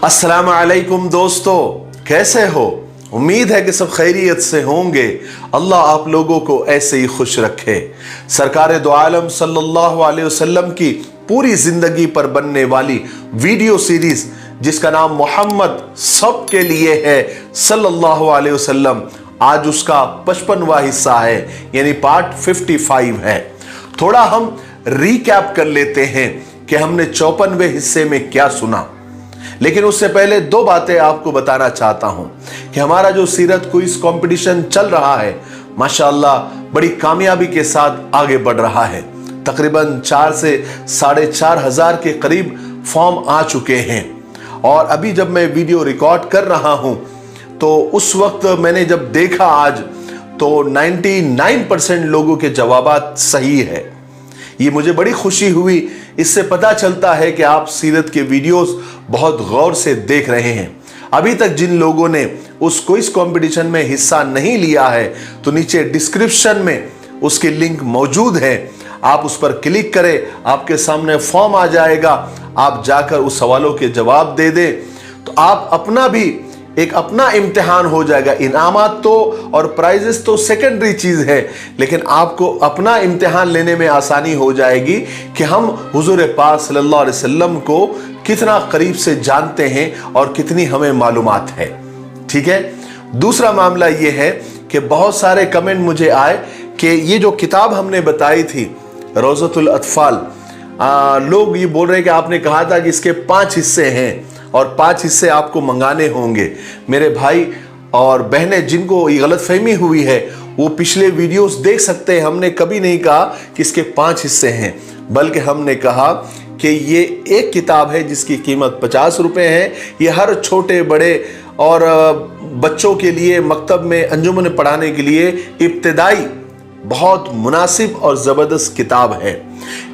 अस्सलाम वालेकुम दोस्तों, कैसे हो? उम्मीद है कि सब खैरियत से होंगे। अल्लाह आप लोगों को ऐसे ही खुश रखे। सरकार दो आलम सल्लल्लाहु अलैहि वसल्लम की पूरी जिंदगी पर बनने वाली वीडियो सीरीज जिसका नाम मोहम्मद सब के लिए है सल्लल्लाहु अलैहि वसल्लम, आज उसका 55वां हिस्सा है, यानी पार्ट 55 है। थोड़ा हम रिकैप कर लेते हैं कि हमने 54वें हिस्से में क्या सुना। लेकिन उससे पहले दो बातें आपको बताना चाहता हूं कि हमारा जो सीरत क्विज कंपटीशन चल रहा है माशाअल्लाह बड़ी कामयाबी के साथ आगे बढ़ रहा है। तकरीबन 4 से 4,500 हजार के करीब फॉर्म आ चुके हैं और अभी जब मैं वीडियो रिकॉर्ड कर रहा हूं तो उस वक्त मैंने जब देखा आज तो 99% लोगों के जवाबात सही है। ये मुझे बड़ी खुशी हुई। इससे पता चलता है कि आप सीरत के वीडियोस बहुत गौर से देख रहे हैं। अभी तक जिन लोगों ने उस क्विज कंपटीशन में हिस्सा नहीं लिया है तो नीचे डिस्क्रिप्शन में उसकी लिंक मौजूद है, आप उस पर क्लिक करें, आपके सामने फॉर्म आ जाएगा, आप जाकर उस सवालों के जवाब दे दें तो आप अपना भी एक अपना इम्तिहान हो जाएगा। इनामात तो और प्राइजेस तो सेकेंडरी चीज है, लेकिन आपको अपना इम्तिहान लेने में आसानी हो जाएगी कि हम हुजूर पाक सल्लल्लाहु अलैहि वसल्लम को कितना करीब से जानते हैं और कितनी हमें मालूमात है। ठीक है। दूसरा मामला यह है कि बहुत सारे कमेंट मुझे आए कि ये जो किताब हमने बताई थी रोज़तुल अत्फाल, लोग ये बोल रहे हैं कि आपने कहा था कि इसके 5 हिस्से हैं और 5 हिस्से आपको मंगाने होंगे। मेरे भाई और बहनें जिनको ये गलतफहमी हुई है वो पिछले वीडियोस देख सकते हैं। हमने कभी नहीं कहा कि इसके 5 हिस्से हैं, बल्कि हमने कहा कि ये एक किताब है जिसकी कीमत 50 रुपए है। ये हर छोटे बड़े और बच्चों के लिए मकतब में अंजुमन पढ़ाने के लिए इब्तिदाई बहुत मुनासिब और ज़बरदस्त किताब है।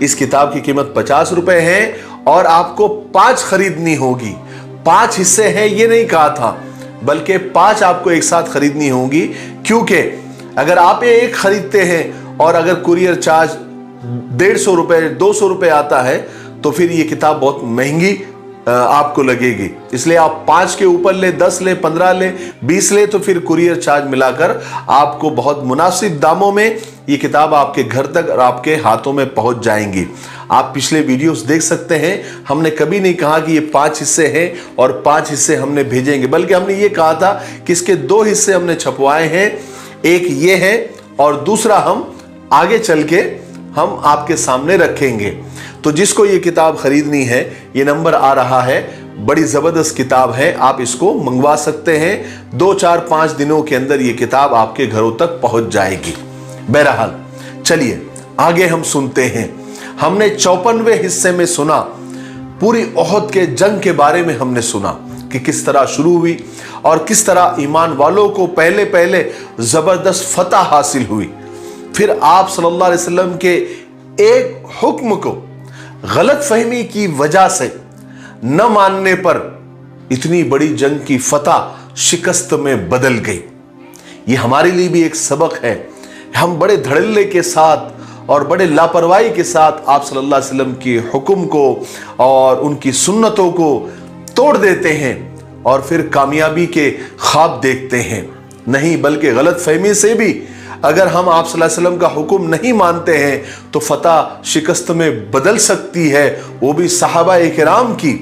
इस किताब की कीमत 50 रुपए है और आपको 5 खरीदनी होगी। 5 हिस्से हैं ये नहीं कहा था, बल्कि 5 आपको एक साथ खरीदनी होगी, क्योंकि अगर आप ये एक खरीदते हैं और अगर कुरियर चार्ज 150 रुपए 200 रुपए आता है तो फिर ये किताब बहुत महंगी आपको लगेगी। इसलिए आप 5 के ऊपर ले, 10 ले, 15 ले, 20 ले तो फिर कुरियर चार्ज मिलाकर आपको बहुत मुनासिब दामों में ये किताब आपके घर तक और आपके हाथों में पहुंच जाएंगी। आप पिछले वीडियोस देख सकते हैं, हमने कभी नहीं कहा कि ये 5 हिस्से हैं और 5 हिस्से हमने भेजेंगे, बल्कि हमने ये कहा था कि इसके 2 हिस्से हमने छपवाए हैं। एक ये है और दूसरा हम आगे चल के हम आपके सामने रखेंगे। तो जिसको ये किताब खरीदनी है, ये नंबर आ रहा है, बड़ी जबरदस्त किताब है, आप इसको मंगवा सकते हैं। 2, 4, 5 दिनों के अंदर ये किताब आपके घरों तक पहुंच जाएगी। बहरहाल चलिए आगे हम सुनते हैं। हमने 54वें हिस्से में सुना पूरी ओहद के जंग के बारे में। हमने सुना कि किस तरह शुरू हुई और किस तरह ईमान वालों को पहले पहले जबरदस्त फतह हासिल हुई। फिर आप सल्लल्लाहु अलैहि वसल्लम के एक हुक्म को गलत फहमी की वजह से न मानने पर इतनी बड़ी जंग की फतह शिकस्त में बदल गई। ये हमारे लिए भी एक सबक है। हम बड़े धड़ल्ले के साथ और बड़े लापरवाही के साथ आप सल्लल्लाहु अलैहि वसल्लम के हुक्म को और उनकी सुन्नतों को तोड़ देते हैं और फिर कामयाबी के ख्वाब देखते हैं। नहीं, बल्कि गलत फहमी से भी अगर हम आप सल्लल्लाहु अलैहि वसल्लम का हुक्म नहीं मानते हैं तो फतह शिकस्त में बदल सकती है, वो भी सहाबा किराम की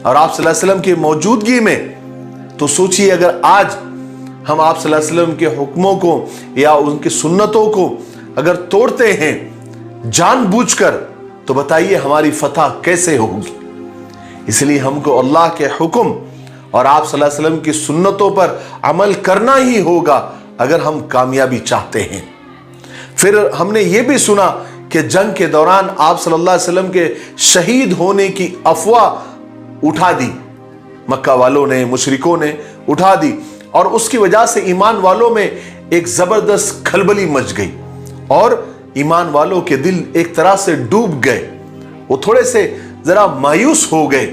और आप सल्लल्लाहु अलैहि वसल्लम की मौजूदगी में। तो सोचिए अगर आज हम आप सल्लल्लाहु अलैहि वसल्लम के हुक्मों को या उनकी सुन्नतों को अगर तोड़ते हैं जानबूझकर, तो बताइए हमारी फतह कैसे होगी। इसलिए हमको अल्लाह के हुक्म और आप सल्लल्लाहु अलैहि वसल्लम की सुन्नतों पर अमल करना ही होगा अगर हम कामयाबी चाहते हैं। फिर हमने ये भी सुना कि जंग के दौरान आप सल्लल्लाहु अलैहि वसल्लम के शहीद होने की अफवाह उठा दी, मक्का वालों ने, मुशरिकों ने उठा दी और उसकी वजह से ईमान वालों में एक जबरदस्त खलबली मच गई और ईमान वालों के दिल एक तरह से डूब गए। वो थोड़े से जरा मायूस हो गए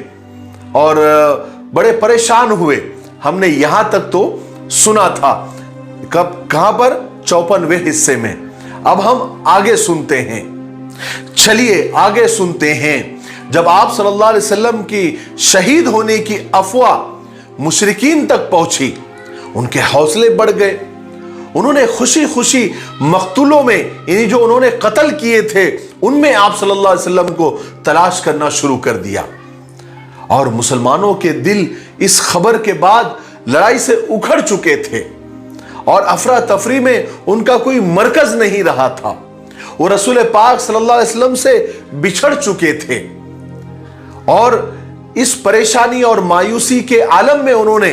और बड़े परेशान हुए। हमने यहां तक तो सुना था। कब, कहां पर? 54वें हिस्से में। अब हम आगे सुनते हैं। चलिए आगे सुनते हैं। جب آپ صلی اللہ علیہ وسلم کی شہید ہونے کی افواہ مشرکین تک پہنچی، ان کے حوصلے بڑھ گئے. انہوں نے خوشی خوشی مقتولوں میں، یعنی جو انہوں نے قتل کیے تھے، ان میں آپ صلی اللہ علیہ وسلم کو تلاش کرنا شروع کر دیا. اور مسلمانوں کے دل اس خبر کے بعد لڑائی سے اکھڑ چکے تھے اور افراتفری میں ان کا کوئی مرکز نہیں رہا تھا. وہ رسول پاک صلی اللہ علیہ وسلم سے بچھڑ چکے تھے اور اس پریشانی اور مایوسی کے عالم میں انہوں نے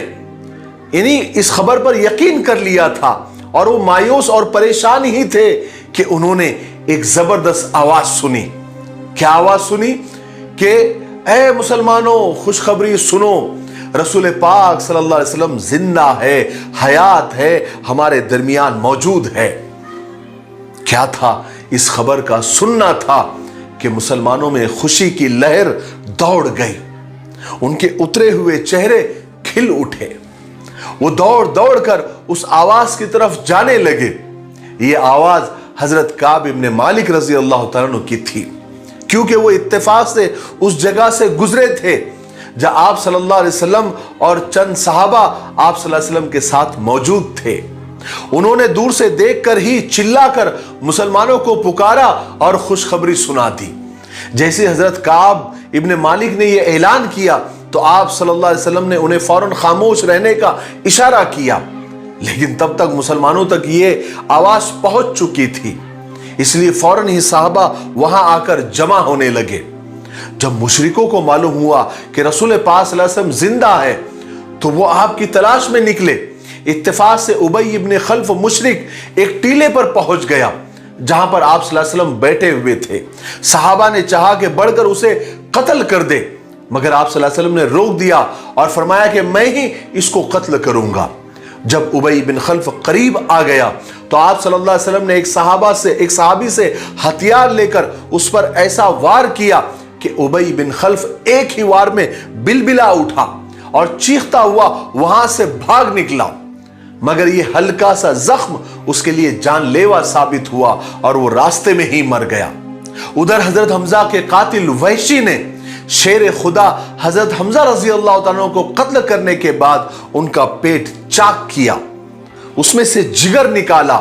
یعنی اس خبر پر یقین کر لیا تھا، اور وہ مایوس اور پریشان ہی تھے کہ انہوں نے ایک زبردست آواز سنی. کیا آواز سنی؟ کہ اے مسلمانوں، خوشخبری سنو، رسول پاک صلی اللہ علیہ وسلم زندہ ہے، حیات ہے، ہمارے درمیان موجود ہے. کیا تھا؟ اس خبر کا سننا تھا کہ مسلمانوں میں خوشی کی لہر دوڑ گئی. ان کے اترے ہوئے چہرے کھل اٹھے. وہ دوڑ دوڑ کر اس آواز کی طرف جانے لگے. یہ آواز حضرت کعب ابن مالک رضی اللہ تعالیٰ عنہ کی تھی، کیونکہ وہ اتفاق سے اس جگہ سے گزرے تھے جہاں آپ صلی اللہ علیہ وسلم اور چند صحابہ آپ صلی اللہ علیہ وسلم کے ساتھ موجود تھے. انہوں نے دور سے دیکھ کر ہی چلا کر مسلمانوں کو پکارا اور خوشخبری سنا دی. جیسے حضرت کعب ابن مالک نے یہ اعلان کیا تو آپ صلی اللہ علیہ وسلم نے انہیں فوراً خاموش رہنے کا اشارہ کیا، لیکن تب تک مسلمانوں تک یہ آواز پہنچ چکی تھی، اس لیے فوراً ہی صحابہ وہاں آ کر جمع ہونے لگے. جب مشرکوں کو معلوم ہوا کہ رسول پاک صلی اللہ علیہ وسلم زندہ ہے تو وہ آپ کی تلاش میں نکلے. اتفاق سے ابی ابن خلف مشرک ایک ٹیلے پر پہنچ گیا جہاں پر آپ صلی اللہ علیہ وسلم بیٹھے ہوئے تھے. صحابہ نے چاہا کہ بڑھ کر اسے قتل کر دے، مگر آپ صلی اللہ علیہ وسلم نے روک دیا اور فرمایا کہ میں ہی اس کو قتل کروں گا. جب ابی بن خلف قریب آ گیا تو آپ صلی اللہ علیہ وسلم نے ایک صحابی سے ہتھیار لے کر اس پر ایسا وار کیا کہ ابی بن خلف ایک ہی وار میں بلبلا اٹھا اور چیختا ہوا وہاں سے بھاگ نکلا، مگر یہ ہلکا سا زخم اس کے لیے جان لیوا ثابت ہوا اور وہ راستے میں ہی مر گیا. ادھر حضرت حمزہ کے قاتل وحشی نے شیر خدا حضرت حمزہ رضی اللہ تعالیٰ کو قتل کرنے کے بعد ان کا پیٹ چاک کیا، اس میں سے جگر نکالا.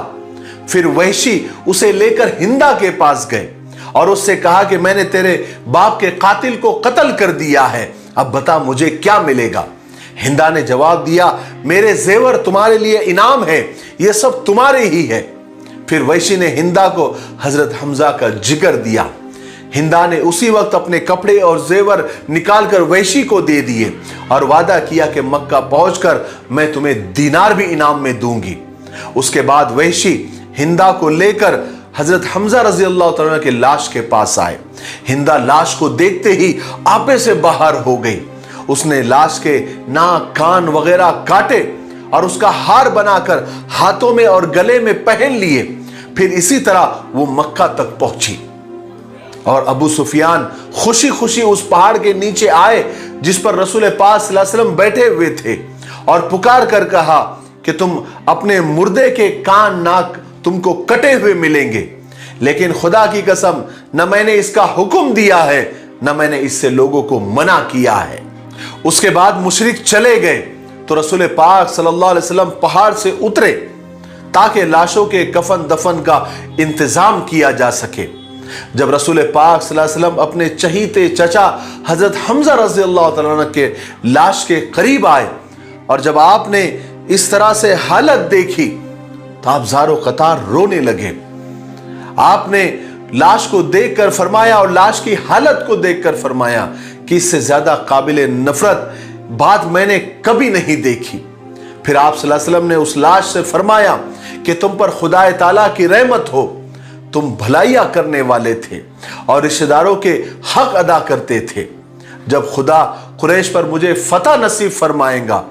پھر وحشی اسے لے کر ہندا کے پاس گئے اور اس سے کہا کہ میں نے تیرے باپ کے قاتل کو قتل کر دیا ہے، اب بتا مجھے کیا ملے گا. ہندا نے جواب دیا، میرے زیور تمہارے لیے انعام ہے، یہ سب تمہارے ہی ہے. پھر وحشی نے ہندا کو حضرت حمزہ کا جگر دیا. ہندا نے اسی وقت اپنے کپڑے اور زیور نکال کر وحشی کو دے دیے اور وعدہ کیا کہ مکہ پہنچ کر میں تمہیں دینار بھی انعام میں دوں گی. اس کے بعد وحشی ہندا کو لے کر حضرت حمزہ رضی اللہ تعالیٰ کے لاش کے پاس آئے. ہندا لاش کو دیکھتے ہی آپے سے باہر ہو گئی. اس نے لاش کے ناک کان وغیرہ کاٹے اور اس کا ہار بنا کر ہاتھوں میں اور گلے میں پہن لیے. پھر اسی طرح وہ مکہ تک پہنچی اور ابو سفیان خوشی خوشی اس پہاڑ کے نیچے آئے جس پر رسول پاک صلی اللہ علیہ وسلم بیٹھے ہوئے تھے اور پکار کر کہا کہ تم اپنے مردے کے کان ناک تم کو کٹے ہوئے ملیں گے، لیکن خدا کی قسم نہ میں نے اس کا حکم دیا ہے نہ میں نے اس سے لوگوں کو منع کیا ہے. اس کے بعد مشرک چلے گئے تو رسول پاک صلی اللہ علیہ وسلم پہاڑ سے اترے تاکہ لاشوں کے کفن دفن کا انتظام کیا جا سکے. جب رسول پاک صلی اللہ علیہ وسلم اپنے چہیتے چچا حضرت حمزہ رضی اللہ تعالیٰ عنہ کے لاش کے قریب آئے اور جب آپ نے اس طرح سے حالت دیکھی تو آپ زارو قطار رونے لگے. آپ نے لاش کو دیکھ کر فرمایا اور لاش کی حالت کو دیکھ کر فرمایا کہ اس سے زیادہ قابل نفرت بات میں نے کبھی نہیں دیکھی. پھر آپ صلی اللہ علیہ وسلم نے اس لاش سے فرمایا کہ تم پر خدا تعالیٰ کی رحمت ہو، تم بھلائیاں کرنے والے تھے اور رشتہ داروں کے حق ادا کرتے تھے. جب خدا قریش پر مجھے فتح نصیب فرمائے گا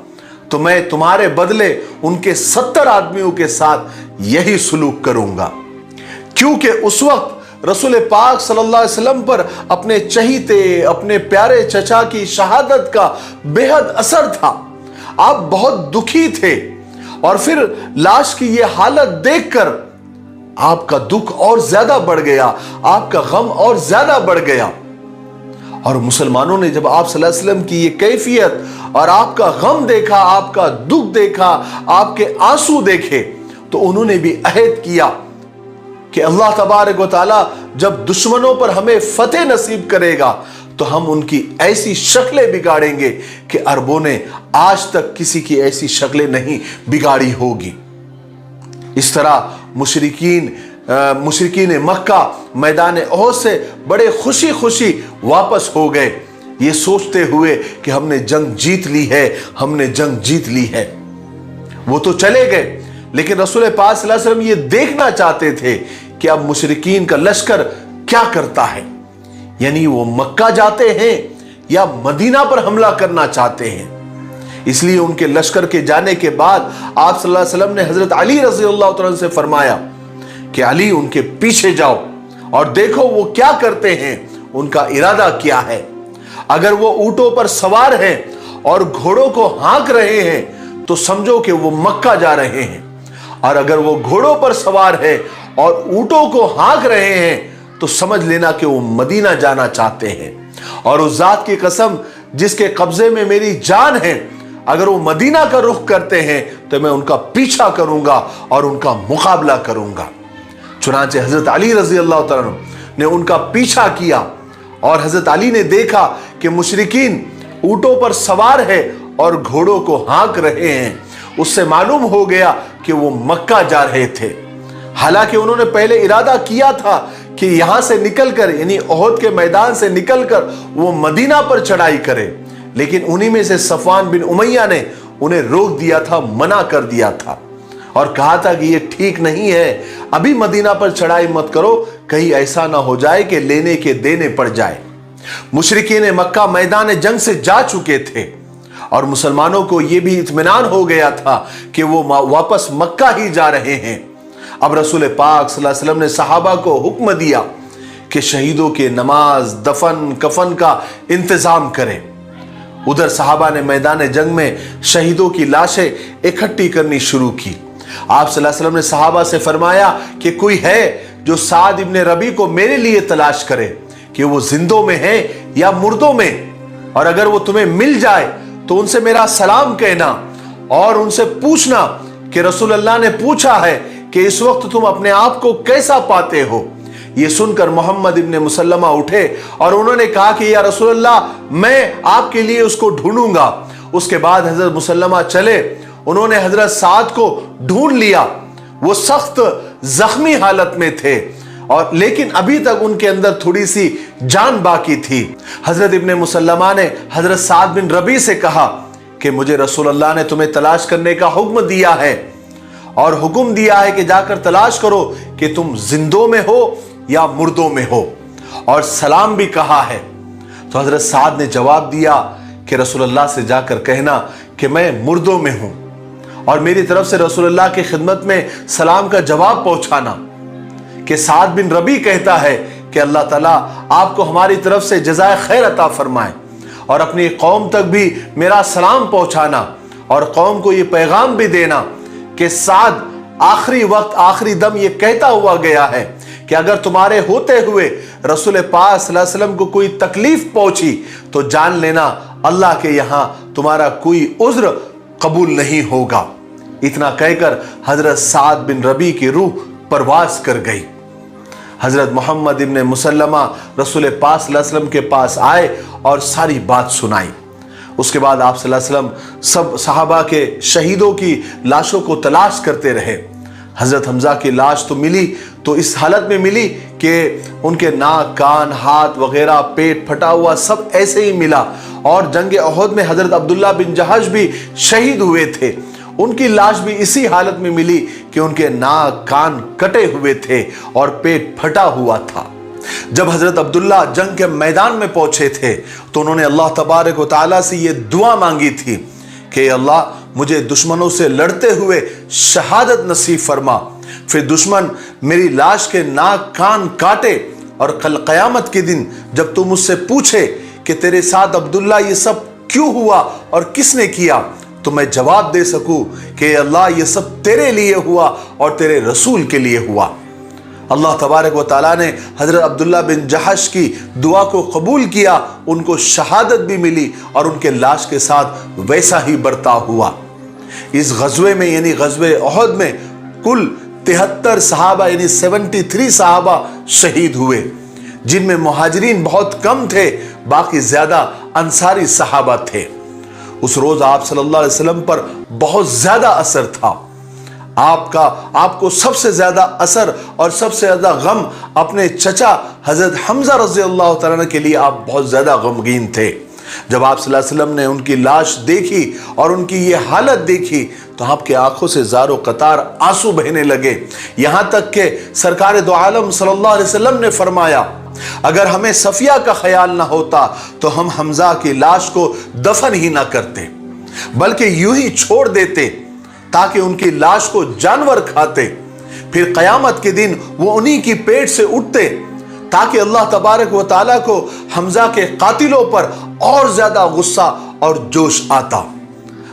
تو میں تمہارے بدلے ان کے 70 آدمیوں کے ساتھ یہی سلوک کروں گا. کیونکہ اس وقت رسول پاک صلی اللہ علیہ وسلم پر اپنے چہیتے اپنے پیارے چچا کی شہادت کا بے حد اثر تھا. آپ بہت دکھی تھے اور پھر لاش کی یہ حالت دیکھ کر آپ کا دکھ اور زیادہ بڑھ گیا، آپ کا غم اور زیادہ بڑھ گیا. اور مسلمانوں نے جب آپ صلی اللہ علیہ وسلم کی یہ کیفیت اور آپ کا غم دیکھا، آپ کا دکھ دیکھا، آپ کے آنسو دیکھے، تو انہوں نے بھی عہد کیا کہ اللہ تبارک و تعالی جب دشمنوں پر ہمیں فتح نصیب کرے گا تو ہم ان کی ایسی شکلیں بگاڑیں گے کہ عربوں نے آج تک کسی کی ایسی شکلیں نہیں بگاڑی ہوگی۔ اس طرح مشرکین مکہ میدان احد سے بڑے خوشی خوشی واپس ہو گئے، یہ سوچتے ہوئے کہ ہم نے جنگ جیت لی ہے، ہم نے جنگ جیت لی ہے۔ وہ تو چلے گئے، لیکن رسول پاک صلی اللہ علیہ وسلم یہ دیکھنا چاہتے تھے کہ اب مشرکین کا لشکر کیا کرتا ہے، یعنی وہ مکہ جاتے ہیں یا مدینہ پر حملہ کرنا چاہتے ہیں۔ اس لیے ان کے لشکر کے جانے کے بعد آپ صلی اللہ علیہ وسلم نے حضرت علی رضی اللہ تعالیٰ عنہ سے فرمایا کہ علی ان کے پیچھے جاؤ اور دیکھو وہ کیا کرتے ہیں، ان کا ارادہ کیا ہے۔ اگر وہ اونٹوں پر سوار ہیں اور گھوڑوں کو ہانک رہے ہیں تو سمجھو کہ وہ مکہ جا رہے ہیں، اور اگر وہ گھوڑوں پر سوار ہیں اور اونٹوں کو ہانک رہے ہیں تو سمجھ لینا کہ وہ مدینہ جانا چاہتے ہیں۔ اور اس ذات کی قسم جس کے قبضے میں میری جان ہے، اگر وہ مدینہ کا رخ کرتے ہیں تو میں ان کا پیچھا کروں گا اور ان کا مقابلہ کروں گا۔ چنانچہ حضرت علی رضی اللہ تعالیٰ عنہ نے ان کا پیچھا کیا، اور حضرت علی نے دیکھا کہ مشرکین اونٹوں پر سوار ہے اور گھوڑوں کو ہانک رہے ہیں۔ اس سے معلوم ہو گیا کہ وہ مکہ جا رہے تھے، حالانکہ انہوں نے پہلے ارادہ کیا تھا کہ یہاں سے نکل کر، یعنی احد کے میدان سے نکل کر وہ مدینہ پر چڑھائی کرے، لیکن انہی میں سے صفوان بن امیہ نے انہیں روک دیا تھا، منع کر دیا تھا اور کہا تھا کہ یہ ٹھیک نہیں ہے، ابھی مدینہ پر چڑھائی مت کرو، کہیں ایسا نہ ہو جائے کہ لینے کے دینے پڑ جائے۔ مشرکین مکہ میدان جنگ سے جا چکے تھے اور مسلمانوں کو یہ بھی اطمینان ہو گیا تھا کہ وہ واپس مکہ ہی جا رہے ہیں۔ اب رسول پاک صلی اللہ علیہ وسلم نے صحابہ کو حکم دیا کہ شہیدوں کے نماز، دفن، کفن کا انتظام کریں۔ ادھر صحابہ نے میدان جنگ میں شہیدوں کی لاشیں اکٹھی کرنی شروع کی۔ آپ صلی اللہ علیہ وسلم نے صحابہ سے فرمایا کہ کوئی ہے جو سعد ابن ربیع کو میرے لیے تلاش کرے کہ وہ زندوں میں ہیں یا مردوں میں، اور اگر وہ تمہیں مل جائے تو ان سے میرا سلام کہنا اور ان سے پوچھنا کہ رسول اللہ نے پوچھا ہے کہ اس وقت تم اپنے آپ کو کیسا پاتے ہو۔ یہ سن کر محمد ابن مسلمہ اٹھے اور انہوں نے کہا کہ یا رسول اللہ میں آپ کے لیے اس کو ڈھونڈوں گا۔ اس کے بعد حضرت مسلمہ چلے، انہوں نے حضرت سعد کو ڈھونڈ لیا، وہ سخت زخمی حالت میں تھے اور لیکن ابھی تک ان کے اندر تھوڑی سی جان باقی تھی۔ حضرت ابن مسلمہ نے حضرت سعد بن ربیع سے کہا کہ مجھے رسول اللہ نے تمہیں تلاش کرنے کا حکم دیا ہے اور حکم دیا ہے کہ جا کر تلاش کرو کہ تم زندوں میں ہو یا مردوں میں ہو، اور سلام بھی کہا ہے۔ تو حضرت سعد نے جواب دیا کہ رسول اللہ سے جا کر کہنا کہ میں مردوں میں ہوں، اور میری طرف سے رسول اللہ کی خدمت میں سلام کا جواب پہنچانا کہ سعد بن ربیع کہتا ہے کہ اللہ تعالیٰ آپ کو ہماری طرف سے جزائے خیر عطا فرمائے، اور اپنی قوم تک بھی میرا سلام پہنچانا اور قوم کو یہ پیغام بھی دینا کہ سعد آخری وقت آخری دم یہ کہتا ہوا گیا ہے کہ اگر تمہارے ہوتے ہوئے رسول پاک صلی اللہ علیہ وسلم کو کوئی تکلیف پہنچی تو جان لینا اللہ کے یہاں تمہارا کوئی عذر قبول نہیں ہوگا۔ اتنا کہہ کر حضرت سعد بن ربیع کی روح پرواز کر گئی۔ حضرت محمد ابن مسلمہ رسول پاک صلی اللہ علیہ وسلم کے پاس آئے اور ساری بات سنائی۔ اس کے بعد آپ صلی اللہ علیہ وسلم سب صحابہ کے شہیدوں کی لاشوں کو تلاش کرتے رہے۔ حضرت حمزہ کی لاش تو ملی تو اس حالت میں ملی کہ ان کے ناک، کان، ہاتھ وغیرہ، پیٹ پھٹا ہوا سب ایسے ہی ملا، اور جنگ احد میں حضرت عبداللہ بن جہش بھی شہید ہوئے تھے، ان کی لاش بھی اسی حالت میں ملی کہ ان کے ناک، کان کٹے ہوئے تھے اور پیٹ پھٹا ہوا تھا۔ جب حضرت عبداللہ جنگ کے میدان میں پہنچے تھے تو انہوں نے اللہ تبارک و تعالیٰ سے یہ دعا مانگی تھی کہ اللہ مجھے دشمنوں سے لڑتے ہوئے شہادت نصیب فرما، پھر دشمن میری لاش کے ناک کان کاٹے اور کل قیامت کے دن جب تم مجھ سے پوچھے کہ تیرے ساتھ عبداللہ یہ سب کیوں ہوا اور کس نے کیا، تو میں جواب دے سکوں کہ اللہ یہ سب تیرے لیے ہوا اور تیرے رسول کے لیے ہوا۔ अल्लाह तबारक व तआला ने हजरत अब्दुल्ला बिन जहश की दुआ को कबूल किया, उनको शहादत भी मिली और उनके लाश के साथ वैसा ही बर्ताव हुआ। इस गज़वे में यानी गज़वे उहद में कुल 73 सहाबा यानी 73 सहाबा शहीद हुए, जिनमें मुहाजिरीन बहुत कम थे, बाकी ज्यादा अंसारी सहाबा थे। उस रोज आप सल्लल्लाहु अलैहि वसल्लम पर बहुत ज्यादा असर था। आपको सबसे ज्यादा असर और सबसे ज्यादा गम अपने चचा हजरत हमजा रज़ी अल्लाह तआला अन्हु के लिए आप बहुत ज्यादा गमगीन थे। जब आप सल्लल्लाहु अलैहि वसल्लम ने उनकी लाश देखी और उनकी ये हालत देखी तो आपके आंखों से ज़ारो कतार आंसू बहने लगे। यहां तक कि सरकार दो आलम सल्लल्लाहु अलैहि वसल्लम ने फरमाया, अगर हमें सफिया का ख्याल ना होता तो हम हमजा की लाश को दफन ही ना करते, बल्कि यूं ही छोड़ देते ताकि उनकी लाश को जानवर खाते, फिर कयामत के दिन वो उन्हीं की पेट से उठते ताकि अल्लाह तबारक व तआला को हमजा के कातिलों पर और ज्यादा गुस्सा और जोश आता।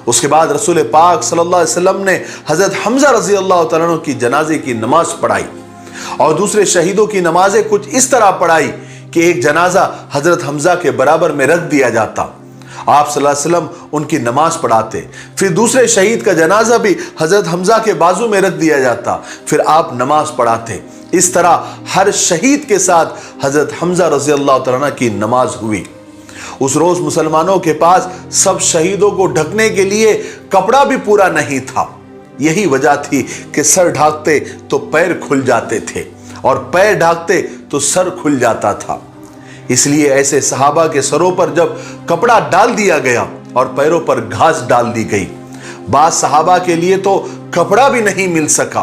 उसके बाद रसूल पाक सल्लल्लाहु अलैहि वसल्लम ने हजरत हमजा रज़ी अल्लाह तआला अन्हु की जनाजे की नमाज पढ़ाई और दूसरे शहीदों की नमाजें कुछ इस तरह पढ़ाई कि एक जनाजा हजरत हमजा के बराबर में रख दिया जाता, आप सल्लल्लाहु अलैहि वसल्लम उनकी नमाज पढ़ाते, फिर दूसरे शहीद का जनाजा भी हजरत हमजा के बाजू में रख दिया जाता, फिर आप नमाज पढ़ाते। इस तरह हर शहीद के साथ हजरत हमजा रज़ी अल्लाह तआला अन्हु की नमाज हुई। उस रोज मुसलमानों के पास सब शहीदों को ढकने के लिए कपड़ा भी पूरा नहीं था। यही वजह थी कि सर ढाकते तो पैर खुल जाते थे और पैर ढाकते तो सर खुल जाता था। इसलिए ऐसे सहाबा के सरों पर जब कपड़ा डाल दिया गया और पैरों पर घास डाल दी गई, बाद सहाबा के लिए तो कपड़ा भी नहीं मिल सका,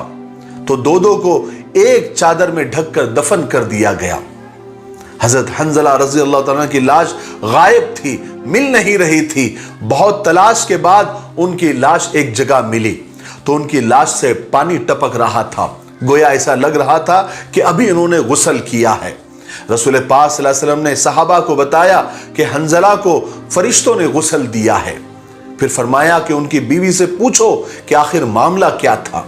तो दो को एक चादर में ढककर दफन कर दिया गया। हजरत हंजला रज़ी अल्लाह तआला की लाश गायब थी, मिल नहीं रही थी। बहुत तलाश के बाद उनकी लाश एक जगह मिली तो उनकी लाश से पानी टपक रहा था, गोया ऐसा लग रहा था कि अभी इन्होंने गुस्ल किया है। रसूल पाक सल्लल्लाहु अलैहि वसल्लम ने सहाबा को बताया कि हंजला को फरिश्तों ने गुस्ल दिया है। फिर फरमाया कि उनकी बीवी से पूछो कि आखिर मामला क्या था।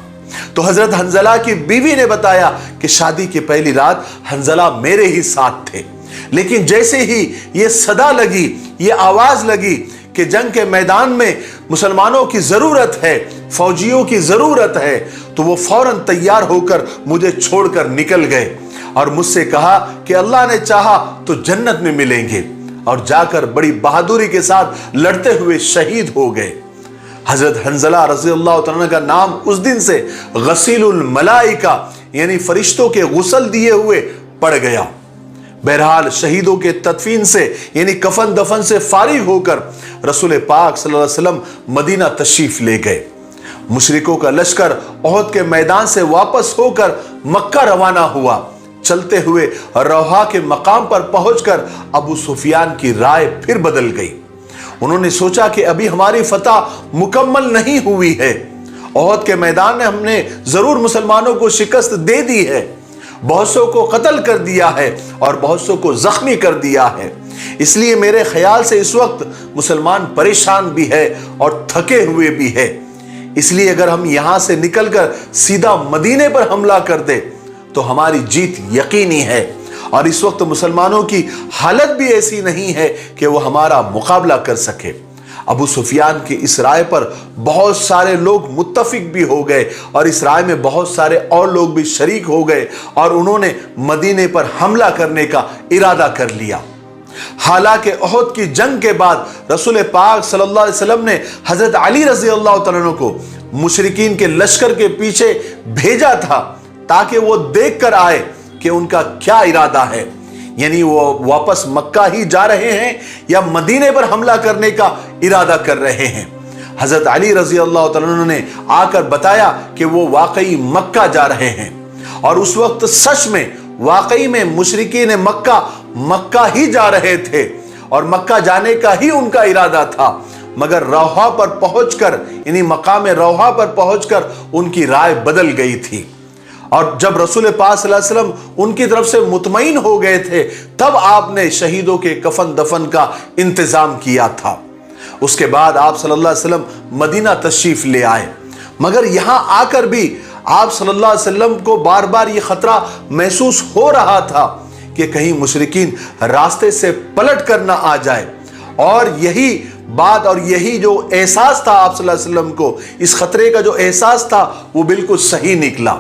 तो हजरत हंजला की बीवी ने बताया कि शादी की पहली रात हंजला मेरे ही साथ थे, लेकिन जैसे ही ये सदा लगी, ये आवाज लगी कि जंग के मैदान में मुसलमानों की जरूरत है, फौजियों की जरूरत है, तो वो फौरन तैयार होकर मुझे छोड़कर निकल गए और मुझसे कहा कि अल्लाह ने चाहा तो जन्नत में मिलेंगे, और जाकर बड़ी बहादुरी के साथ लड़ते हुए शहीद हो गए। हजरत हंजला रज़ी अल्लाह तआला का नाम उस दिन से गसीलुल मलाइका यानी फरिश्तों के गुस्ल दिए हुए पड़ गया। बहरहाल शहीदों के तदफीन से यानी कफन दफन से फारिग होकर रसूल पाक सल्लल्लाहु अलैहि वसल्लम मदीना तशरीफ ले गए। मुशरिकों का लश्कर उहद के मैदान से वापस होकर मक्का रवाना हुआ। चलते हुए रौहा के मकाम पर पहुंचकर अबू सुफियान की राय फिर बदल गई। उन्होंने सोचा कि अभी हमारी फतह मुकम्मल नहीं हुई है, उहद के मैदान में हमने जरूर मुसलमानों को शिकस्त दे दी है, बहुत सौ को कत्ल कर दिया है और बहुत सौ को जख्मी कर दिया है। इसलिए मेरे ख्याल से इस वक्त मुसलमान परेशान भी है और थके हुए भी है। इसलिए अगर हम यहां से निकलकर सीधा मदीने पर हमला कर दे तो हमारी जीत यकीनी है, और इस वक्त मुसलमानों की हालत भी ऐसी नहीं है कि वो हमारा मुकाबला कर सके। अबू सुफियान की इस राय पर बहुत सारे लोग मुत्तफिक भी हो गए और इस राय में बहुत सारे और लोग भी शरीक हो गए और उन्होंने मदीने पर हमला करने का इरादा कर लिया। हालांकि उहद की जंग के बाद रसूल पाक सल्लल्लाहु अलैहि वसल्लम ने हजरत अली रज़ी अल्लाह तआला अन्हु को मुशरिकीन के लश्कर के पीछे भेजा था ताकि वो देख कर आए कि उनका क्या इरादा है, यानी वो वापस मक्का ही जा रहे हैं या मदीने पर हमला करने का इरादा कर रहे हैं। हजरत अली रज़ी अल्लाह तआला अन्हु ने आकर बताया कि वो वाकई मक्का जा रहे हैं, और उस वक्त सच में वाकई में मुशरिकीन मक्का ही जा रहे थे और मक्का जाने का ही उनका इरादा था। मगर रौहा पर पहुंचकर यानी मकाम रौहा पर पहुंचकर उनकी राय बदल गई थी, और जब रसूल पाक सल्लल्लाहु अलैहि वसल्लम उनकी तरफ से मुतमईन हो गए थे तब आपने शहीदों के कफन दफन का इंतजाम किया था। उसके बाद आप सल्लल्लाहु अलैहि वसल्लम मदीना तशरीफ ले आए, मगर यहां आकर भी آپ صلی اللہ علیہ وسلم کو بار بار یہ خطرہ محسوس ہو رہا تھا کہ کہیں مشرکین راستے سے پلٹ کر نہ آ جائے، اور یہی بات اور یہی جو احساس تھا آپ صلی اللہ علیہ وسلم کو، اس خطرے کا جو احساس تھا وہ بالکل صحیح نکلا۔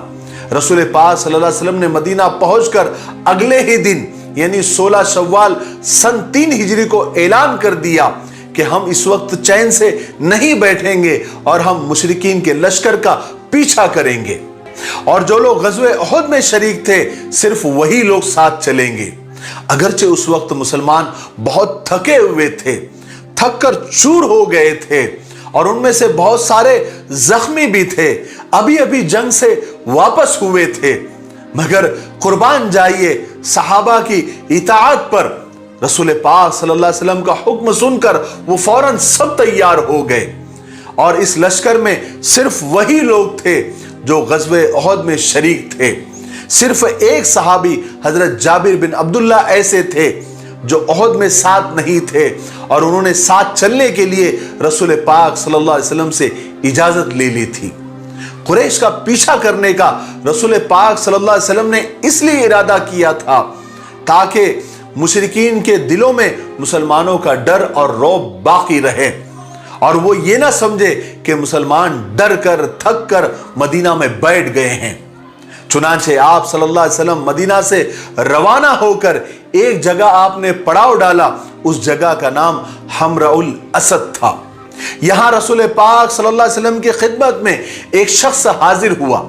رسول پاک صلی اللہ علیہ وسلم نے مدینہ پہنچ کر اگلے ہی دن یعنی 16 شوال سن 3 ہجری کو اعلان کر دیا کہ ہم اس وقت چین سے نہیں بیٹھیں گے اور ہم مشرکین کے لشکر کا پیچھا کریں گے، اور جو لوگ غزوہ احد میں شریک تھے صرف وہی لوگ ساتھ چلیں گے۔ اگرچہ اس وقت مسلمان بہت تھکے ہوئے تھے، تھک کر چور ہو گئے تھے، اور ان میں سے بہت سارے زخمی بھی تھے، ابھی ابھی جنگ سے واپس ہوئے تھے، مگر قربان جائیے صحابہ کی اطاعت پر رسول پاک صلی اللہ علیہ وسلم کا حکم سن کر وہ فوراً سب تیار ہو گئے، اور اس لشکر میں صرف وہی لوگ تھے جو غزوہ احد میں شریک تھے۔ صرف ایک صحابی حضرت جابر بن عبداللہ ایسے تھے جو احد میں ساتھ نہیں تھے، اور انہوں نے ساتھ چلنے کے لیے رسول پاک صلی اللہ علیہ وسلم سے اجازت لے لی تھی۔ قریش کا پیچھا کرنے کا رسول پاک صلی اللہ علیہ وسلم نے اس لیے ارادہ کیا تھا تاکہ مشرکین کے دلوں میں مسلمانوں کا ڈر اور رعب باقی رہے، اور وہ یہ نہ سمجھے کہ مسلمان ڈر کر تھک کر مدینہ میں بیٹھ گئے ہیں۔ چنانچہ آپ صلی اللہ علیہ وسلم مدینہ سے روانہ ہو کر ایک جگہ آپ نے پڑاؤ ڈالا، اس جگہ کا نام حمراء الاسد تھا۔ یہاں رسول پاک صلی اللہ علیہ وسلم کی خدمت میں ایک شخص حاضر ہوا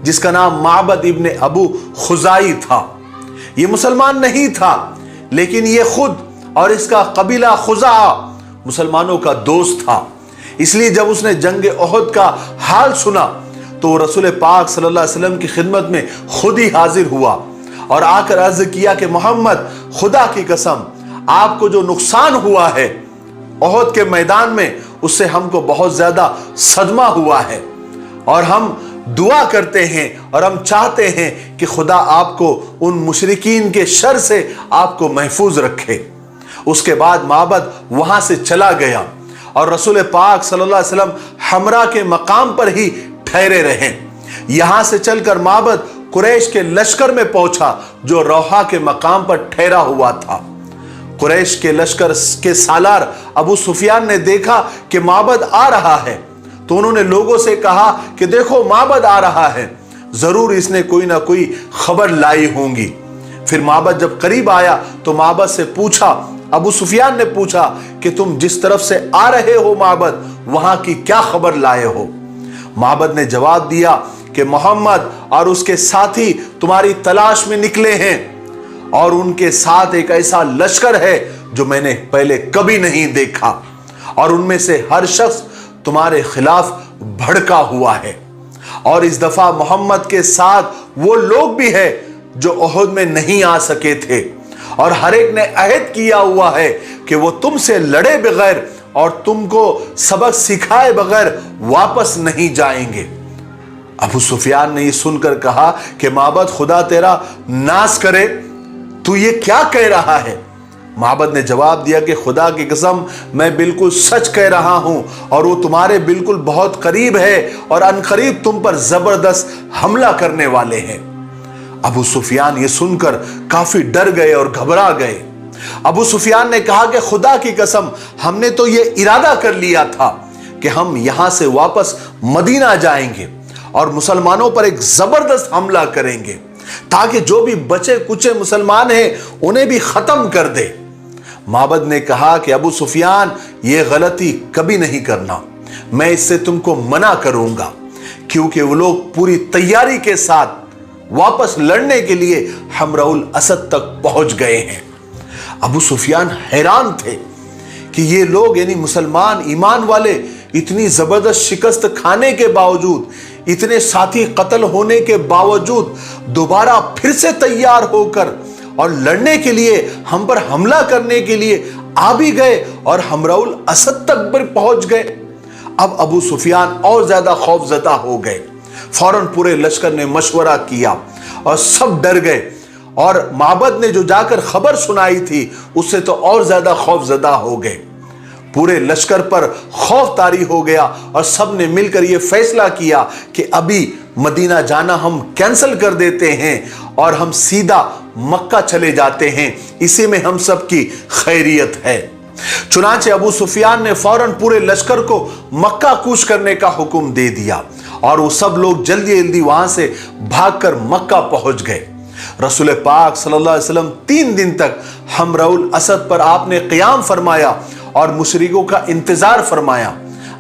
جس کا نام معبد ابن ابو خزائی تھا۔ یہ مسلمان نہیں تھا، لیکن یہ خود اور اس کا قبیلہ خزاعہ مسلمانوں کا دوست تھا، اس لیے جب اس نے جنگ احد کا حال سنا تو رسول پاک صلی اللہ علیہ وسلم کی خدمت میں خود ہی حاضر ہوا اور آ کر عرض کیا کہ محمد، خدا کی قسم آپ کو جو نقصان ہوا ہے احد کے میدان میں، اس سے ہم کو بہت زیادہ صدمہ ہوا ہے، اور ہم دعا کرتے ہیں اور ہم چاہتے ہیں کہ خدا آپ کو ان مشرکین کے شر سے آپ کو محفوظ رکھے۔ اس کے بعد معبد وہاں سے چلا گیا، اور رسول پاک صلی اللہ علیہ وسلم حمراء کے مقام پر ہی ٹھہرے رہے۔ یہاں سے چل کر معبد قریش کے لشکر میں پہنچا جو روحا کے مقام پر ٹھہرا ہوا تھا۔ قریش کے لشکر کے سالار ابو سفیان نے دیکھا کہ معبد آ رہا ہے، تو انہوں نے لوگوں سے کہا کہ دیکھو معبد آ رہا ہے، ضرور اس نے کوئی نہ کوئی خبر لائی ہوں گی۔ پھر معبد جب قریب آیا تو معبد سے پوچھا، ابو سفیان نے پوچھا کہ تم جس طرف سے آ رہے ہو معبد، وہاں کی کیا خبر لائے ہو؟ معبد نے جواب دیا کہ محمد اور اس کے ساتھی تمہاری تلاش میں نکلے ہیں، اور ان کے ساتھ ایک ایسا لشکر ہے جو میں نے پہلے کبھی نہیں دیکھا، اور ان میں سے ہر شخص تمہارے خلاف بھڑکا ہوا ہے، اور اس دفعہ محمد کے ساتھ وہ لوگ بھی ہیں جو احد میں نہیں آ سکے تھے، اور ہر ایک نے عہد کیا ہوا ہے کہ وہ تم سے لڑے بغیر اور تم کو سبق سکھائے بغیر واپس نہیں جائیں گے۔ ابو سفیان نے یہ سن کر کہا کہ معبد خدا تیرا ناس کرے، تو یہ کیا کہہ رہا ہے؟ معبد نے جواب دیا کہ خدا کی قسم میں بالکل سچ کہہ رہا ہوں، اور وہ تمہارے بالکل بہت قریب ہے، اور ان قریب تم پر زبردست حملہ کرنے والے ہیں۔ ابو سفیان یہ سن کر کافی ڈر گئے اور گھبرا گئے۔ ابو سفیان نے کہا کہ خدا کی قسم ہم نے تو یہ ارادہ کر لیا تھا کہ ہم یہاں سے واپس مدینہ جائیں گے اور مسلمانوں پر ایک زبردست حملہ کریں گے تاکہ جو بھی بچے کچے مسلمان ہیں انہیں بھی ختم کر دے۔ معبد نے کہا کہ ابو سفیان یہ غلطی کبھی نہیں کرنا، میں اس سے تم کو منع کروں گا، کیونکہ وہ لوگ پوری تیاری کے ساتھ واپس لڑنے کے لیے حمراء الاسد تک پہنچ گئے ہیں۔ ابو سفیان حیران تھے کہ یہ لوگ یعنی مسلمان ایمان والے اتنی زبردست شکست کھانے کے باوجود، اتنے ساتھی قتل ہونے کے باوجود دوبارہ پھر سے تیار ہو کر اور لڑنے کے لیے ہم پر حملہ کرنے کے لیے آ بھی گئے اور حمراء الاسد تک پر پہنچ گئے۔ اب ابو سفیان اور زیادہ خوف زدہ ہو گئے۔ فوراً پورے لشکر نے مشورہ کیا اور سب ڈر گئے، اور معبد نے جو جا کر خبر سنائی تھی اس سے تو اور زیادہ خوف زدہ ہو گئے۔ پورے لشکر پر خوف طاری ہو گیا اور سب نے مل کر یہ فیصلہ کیا کہ ابھی मदीना जाना हम कैंसिल कर देते हैं और हम सीधा मक्का चले जाते हैं, इसी में हम सब की खैरियत है। चुनांचे अबू सुफियान ने फौरन पूरे लश्कर को मक्का कूच करने का हुक्म दे दिया और वो सब लोग जल्दी जल्दी वहां से भागकर मक्का पहुंच गए। रसूल पाक सल्लल्लाहु अलैहि वसल्लम 3 दिन तक हमरउल असद पर आपने क़याम फरमाया और मुशरिकों का इंतजार फरमाया।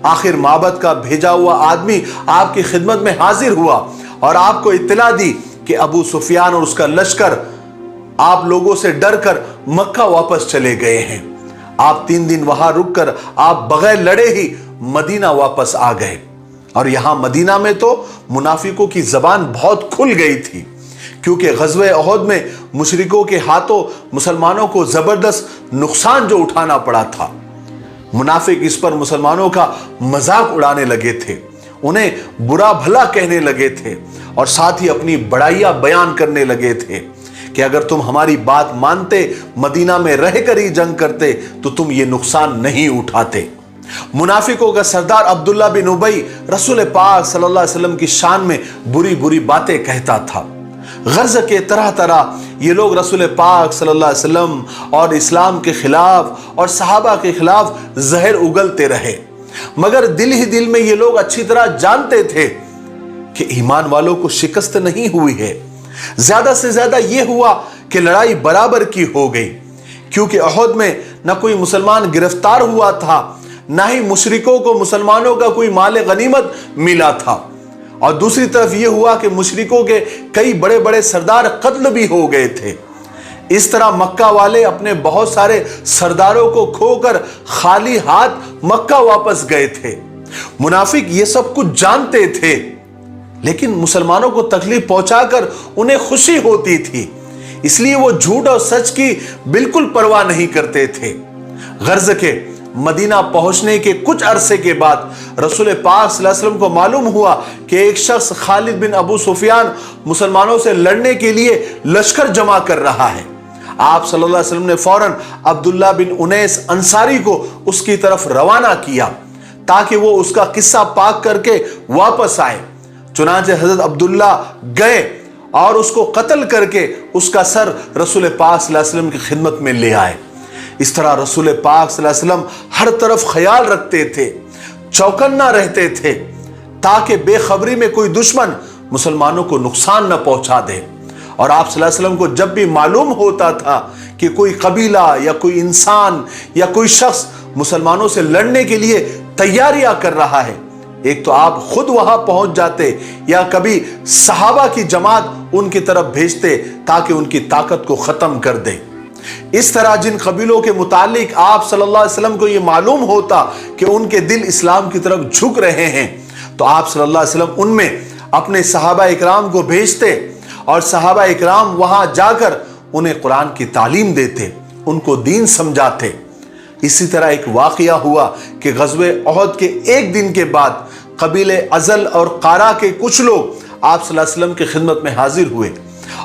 आखिर माबद का भेजा हुआ आदमी आपकी खिदमत में हाजिर हुआ और आपको इत्तला दी कि अबू सुफियान और उसका लश्कर आप लोगों से डरकर मक्का वापस चले गए हैं। आप 3 दिन वहां रुककर आप बगैर लड़े ही मदीना वापस आ गए। और यहां मदीना में तो मुनाफिकों की जबान बहुत खुल गई थी, क्योंकि ग़ज़वे उहद में मुशरिकों के हाथों मुसलमानों को जबरदस्त नुकसान जो उठाना पड़ा था। मुनाफिक इस पर मुसलमानों का मजाक उड़ाने लगे थे, उन्हें बुरा भला कहने लगे थे और साथ ही अपनी बड़ाइयां बयान करने लगे थे कि अगर तुम हमारी बात मानते, मदीना में रहकर ही जंग करते, तो तुम ये नुकसान नहीं उठाते। मुनाफिकों का सरदार अब्दुल्ला बिन उबई रसूल पाक सल्लल्लाहु अलैहि वसल्लम की शान में बुरी बुरी बातें कहता था। गर्ज के तरह तरह ये लोग रसूल पाक सल्लल्लाहु अलैहि वसल्लम और इस्लाम के खिलाफ और सहाबा के खिलाफ जहर उगलते रहे, मगर दिल ही दिल में ये लोग अच्छी तरह जानते थे कि ईमान वालों को शिकस्त नहीं हुई है। ज्यादा से ज्यादा ये हुआ कि लड़ाई बराबर की हो गई, क्योंकि उहद में न कोई मुसलमान गिरफ्तार हुआ था, ना ही मुशरिकों को मुसलमानों का कोई माल गनीमत मिला था। और दूसरी तरफ यह हुआ कि मुशरिकों के कई बड़े बड़े सरदार कत्ल भी हो गए थे। इस तरह मक्का वाले अपने बहुत सारे सरदारों को खोकर खाली हाथ मक्का वापस गए थे। मुनाफिक ये सब कुछ जानते थे, लेकिन मुसलमानों को तकलीफ पहुंचाकर उन्हें खुशी होती थी, इसलिए वो झूठ और सच की बिल्कुल परवाह नहीं करते थे। गर्ज के मदीना पहुंचने के कुछ अरसे के बाद रसूल पाक सल्लल्लाहु अलैहि वसल्लम को मालूम हुआ कि एक शख्स खालिद बिन अबू सुफियान मुसलमानों से लड़ने के लिए लश्कर जमा कर रहा है। आप सल्लल्लाहु अलैहि वसल्लम ने फौरन अब्दुल्ला बिन उनैस अंसारी को उसकी तरफ रवाना किया ताकि वो उसका किस्सा पाक करके वापस आए। चुनांचे हजरत अब्दुल्ला गए और उसको कत्ल करके उसका सर रसूल पाक सल्लल्लाहु अलैहि वसल्लम की खिदमत में ले आए। इस तरह रसूल पाक सल्लल्लाहु अलैहि वसल्लम हर तरफ ख्याल रखते थे, चौकन्ना रहते थे, ताकि बेखबरी में कोई दुश्मन मुसलमानों को नुकसान न पहुंचा दे। और आप सल्लल्लाहु अलैहि वसल्लम को जब भी मालूम होता था कि कोई कबीला या कोई इंसान या कोई शख्स मुसलमानों से लड़ने के लिए तैयारियां कर रहा है, एक तो आप खुद वहां पहुंच जाते या कभी सहाबा की जमात उनकी तरफ भेजते ताकि उनकी ताकत को खत्म कर दे। इस तरह जिन कबीलों के मुतालिक आप सल्लल्लाहु अलैहि वसल्लम को यह मालूम होता कि उनके दिल इस्लाम की तरफ झुक रहे हैं, तो आप सल्लल्लाहु अलैहि वसल्लम उनमें अपने सहाबा इकराम को भेजते और सहाबा इकराम वहां जाकर उन्हें कुरान की तालीम देते, उनको दीन समझाते। इसी तरह एक वाकया हुआ कि ग़ज़वे उहद के एक दिन के बाद कबीले अज़ल और कारा के कुछ लोग आप सल्लल्लाहु अलैहि वसल्लम की खिदमत में हाजिर हुए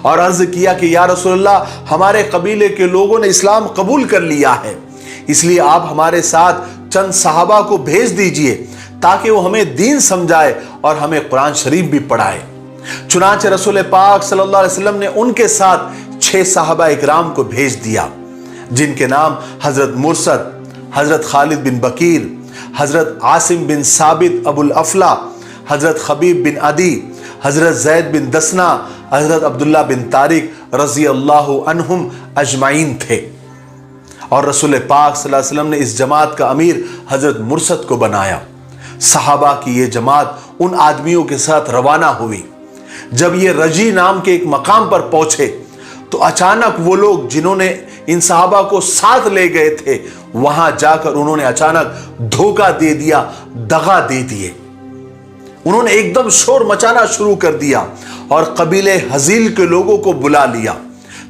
और अर्ज किया कि या रसूलल्लाह, हमारे कबीले के लोगों ने इस्लाम कबूल कर लिया है, इसलिए आप हमारे साथ चंद सहाबा को भेज दीजिए ताकि वो हमें दीन समझाए और हमें कुरान शरीफ भी पढ़ाए। चुनांचे रसूल पाक सल्लल्लाहु अलैहि वसल्लम ने उनके साथ 6 सहाबा इकराम को भेज दिया, जिनके नाम हजरत मुरसद, हजरत खालिद बिन बकीर, हजरत आसिम बिन साबित अबुल अफला, हजरत खबीब बिन अदी, हजरत जैद बिन दसना, हजरत अब्दुल्ला बिन तारिक रजी अल्लाहु अन्हुम अजमाइन थे। और रसूल पाक सल्लल्लाहु अलैहि वसल्लम ने इस जमात का अमीर हजरत मुरसद को बनाया। सहाबा की ये जमात उन आदमियों के साथ रवाना हुई। जब ये रजी नाम के एक मकाम पर पहुंचे तो अचानक वो लोग जिन्होंने इन सहाबा को साथ ले गए थे, वहां जाकर उन्होंने अचानक धोखा दे दिया, दगा दे दिए। उन्होंने एकदम शोर मचाना शुरू कर दिया और कबीले हजील के लोगों को बुला लिया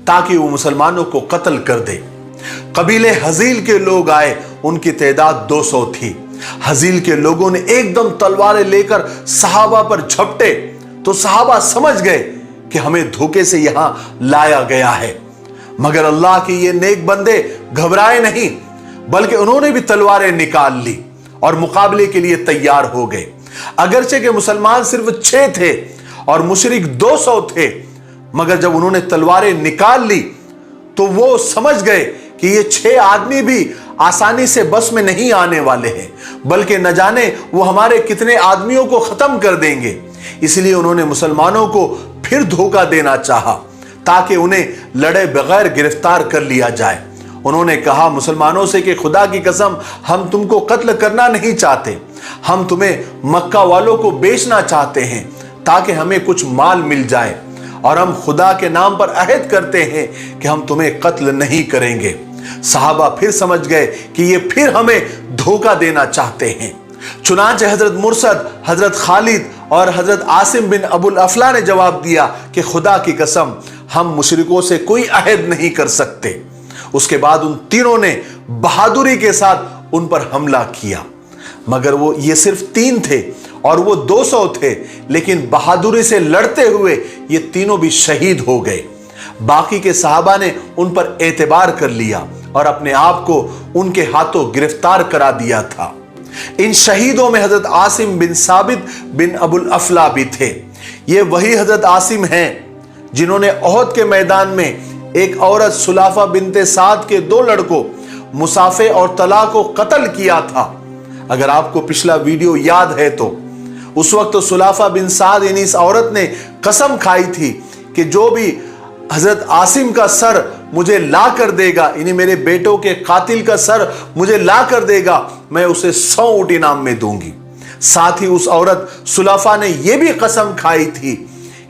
ताकि वो मुसलमानों को कत्ल कर दे। कबीले हजील के लोग आए, उनकी तादाद 200 थी। हजील के लोगों ने एकदम तलवारें लेकर सहाबा पर झपटे तो सहाबा समझ गए कि हमें धोखे से यहां लाया गया है, मगर अल्लाह के ये नेक बंदे घबराए नहीं, बल्कि उन्होंने भी तलवारें निकाल ली और मुकाबले के लिए तैयार हो गए। अगरचे के मुसलमान सिर्फ 6 थे और मुशरिक 200 थे। मगर जब उन्होंने तलवारें निकाल ली तो वो समझ गए कि ये 6 आदमी भी आसानी से बस में नहीं आने वाले हैं, बल्कि न जाने वो हमारे कितने आदमियों को खत्म कर देंगे। इसलिए उन्होंने मुसलमानों को फिर धोखा देना चाहा ताकि उन्हें लड़े बगैर गिरफ्तार कर लिया जाए। उन्होंने कहा मुसलमानों से कि खुदा की कसम, हम तुमको कत्ल करना नहीं चाहते, हम तुम्हें मक्का वालों को बेचना चाहते हैं ताकि हमें कुछ माल मिल जाए, और हम खुदा के नाम पर अहद करते हैं कि हम तुम्हें कत्ल नहीं करेंगे। सहाबा फिर समझ गए कि ये फिर हमें धोखा देना चाहते हैं। चुनांचे हजरत मुर्सद, हजरत खालिद और हजरत आसिम बिन अबुल अफला ने जवाब दिया कि खुदा की कसम, हम मुशरिकों से कोई अहद नहीं कर सकते। उसके बाद उन तीनों ने बहादुरी के साथ उन पर हमला किया। मगर वो ये सिर्फ 3 थे और वो 200 थे, लेकिन बहादुरी से लड़ते हुए ये तीनों भी शहीद हो गए। बाकी के सहाबा ने उन पर एतबार कर लिया और अपने आप को उनके हाथों गिरफ्तार करा दिया था। इन शहीदों में हजरत आसिम बिन साबित बिन अबुल अफला भी थे। ये वही हजरत आसिम हैं जिन्होंने ओहद के मैदान में एक औरत सुलाफा बिनते साद के 2 लड़कों मुसाफे और तला को कत्ल किया था। अगर आपको पिछला वीडियो याद है तो उस वक्त तो सुलाफा बिन साद यानी इस औरत ने कसम खाई थी कि जो भी हजरत आसिम का सर मुझे ला कर देगा, यानी मेरे बेटों के कातिल का सर मुझे ला कर देगा, मैं उसे 100 ऊंट इनाम में दूंगी। साथ ही उस औरत सुलाफा ने यह भी कसम खाई थी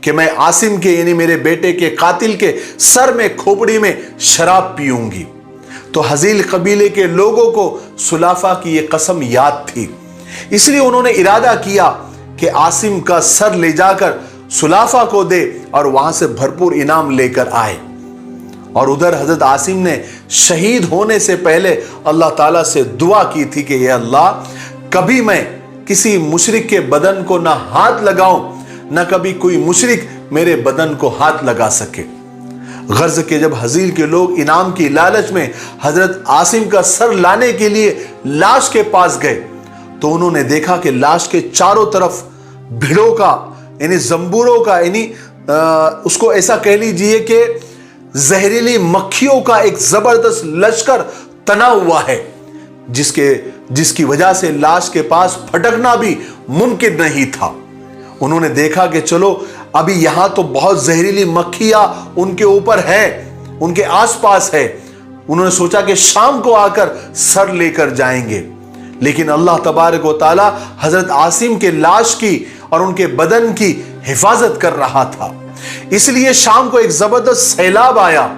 कि मैं आसिम के यानी मेरे बेटे के कातिल के सर में खोपड़ी में शराब पीऊंगी। तो हजील कबीले के लोगों को सुलाफा की यह कसम याद थी, इसलिए उन्होंने इरादा किया कि आसिम का सर ले जाकर सुलाफा को दे और वहां से भरपूर इनाम लेकर आए। और उधर हजरत आसिम ने शहीद होने से पहले अल्लाह ताला से दुआ की थी कि या अल्लाह, कभी मैं किसी मुशरिक के बदन को ना हाथ लगाऊं, ना कभी कोई मुशरिक मेरे बदन को हाथ लगा सके। गर्ज के जब हजील के लोग इनाम की लालच में हजरत आसिम का सर लाने के लिए लाश के पास गए तो उन्होंने देखा कि लाश के चारों तरफ भिड़ों का यानी जंबूरों का यानी उसको ऐसा कह लीजिए कि जहरीली मक्खियों का एक जबरदस्त लश्कर तना हुआ है, जिसकी वजह से लाश के पास फटकना भी मुमकिन नहीं था। उन्होंने देखा कि चलो अभी यहां तो बहुत जहरीली मक्खियां उनके ऊपर है, उनके आसपास है। उन्होंने सोचा कि शाम को आकर सर लेकर जाएंगे, लेकिन अल्लाह तबारक व तआला हजरत आसिम के लाश की और उनके बदन की हिफाजत कर रहा था। इसलिए शाम को एक जबरदस्त सैलाब आया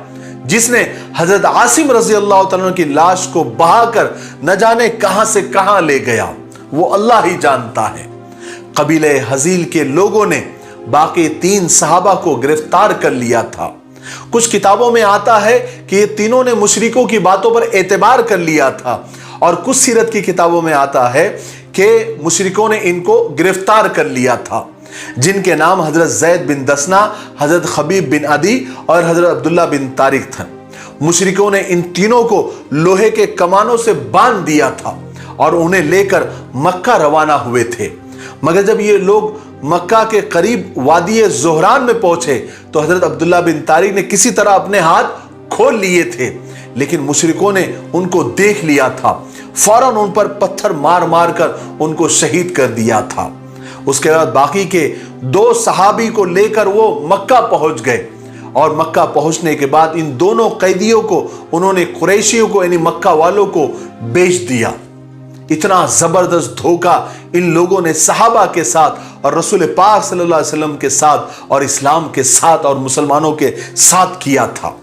जिसने हजरत आसिम रजी अल्लाह तआला की लाश को बहाकर न जाने कहां से कहां ले गया, वो अल्लाह ही जानता है। कबीले हजील के लोगों ने बाकी 3 सहाबा को गिरफ्तार कर लिया था। कुछ किताबों में आता है कि ये तीनों ने मुशरिकों की बातों पर एतबार कर लिया था, और कुछ सीरत की किताबों में आता है कि मुशरिकों ने इनको गिरफ्तार कर लिया था, जिनके नाम हजरत जैद बिन दसना, हजरत खबीब बिन अदी और हजरत अब्दुल्ला बिन तारिक थे। मुशरिकों ने इन तीनों को लोहे के कमानों से बांध दिया था और उन्हें लेकर मक्का रवाना हुए थे। मगर जब ये लोग मक्का के करीब वादी ज़ोहरान में पहुंचे तो हजरत अब्दुल्ला बिन तारिक ने किसी तरह अपने हाथ खोल लिए थे, लेकिन मुशरिकों ने उनको देख लिया था। फौरन उन पर पत्थर मार मार कर उनको शहीद कर दिया था। उसके बाद बाकी के 2 सहाबी को लेकर वो मक्का पहुंच गए, और मक्का पहुंचने के बाद इन दोनों कैदियों को उन्होंने कुरैशियों को यानी मक्का वालों को बेच दिया। इतना जबरदस्त धोखा इन लोगों ने सहाबा के साथ और रसूल पाक सल्लल्लाहु अलैहि वसल्लम के साथ और इस्लाम के साथ और मुसलमानों के साथ किया था।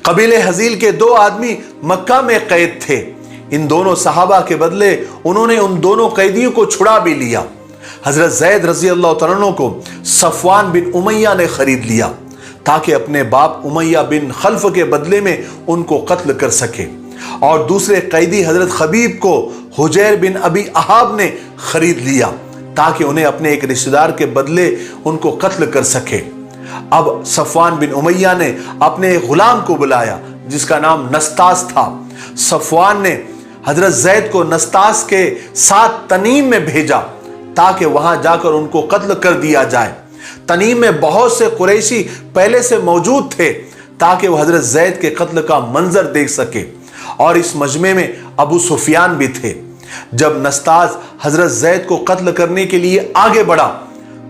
कबीले हजील के 2 आदमी मक्का में कैद थे। इन दोनों सहाबा के बदले उन्होंने उन दोनों कैदियों को छुड़ा भी लिया। हजरत जैद रजी अल्लाह तआला को सफवान बिन उमैया ने खरीद लिया ताकि अपने बाप उमैया बिन खल्फ के बदले में उनको कत्ल कर सके, और दूसरे कैदी हजरत खबीब को हुजैर बिन अबी अहाब ने खरीद लिया ताकि उन्हें अपने एक रिश्तेदार के बदले उनको कत्ल कर सके। अब सफवान बिन उमैया ने अपने एक गुलाम को बुलाया जिसका नाम नस्तास था। सफवान ने हजरत जैद को नस्तास के साथ तनीम में भेजा ताकि वहां जाकर उनको कत्ल कर दिया जाए। तनीम में बहुत से कुरैशी पहले से मौजूद थे ताकि वह हजरत जैद के कत्ल का मंजर देख सके, और इस मजमे में अबू सुफियान भी थे। जब नस्ताज हजरत जैद को कत्ल करने के लिए आगे बढ़ा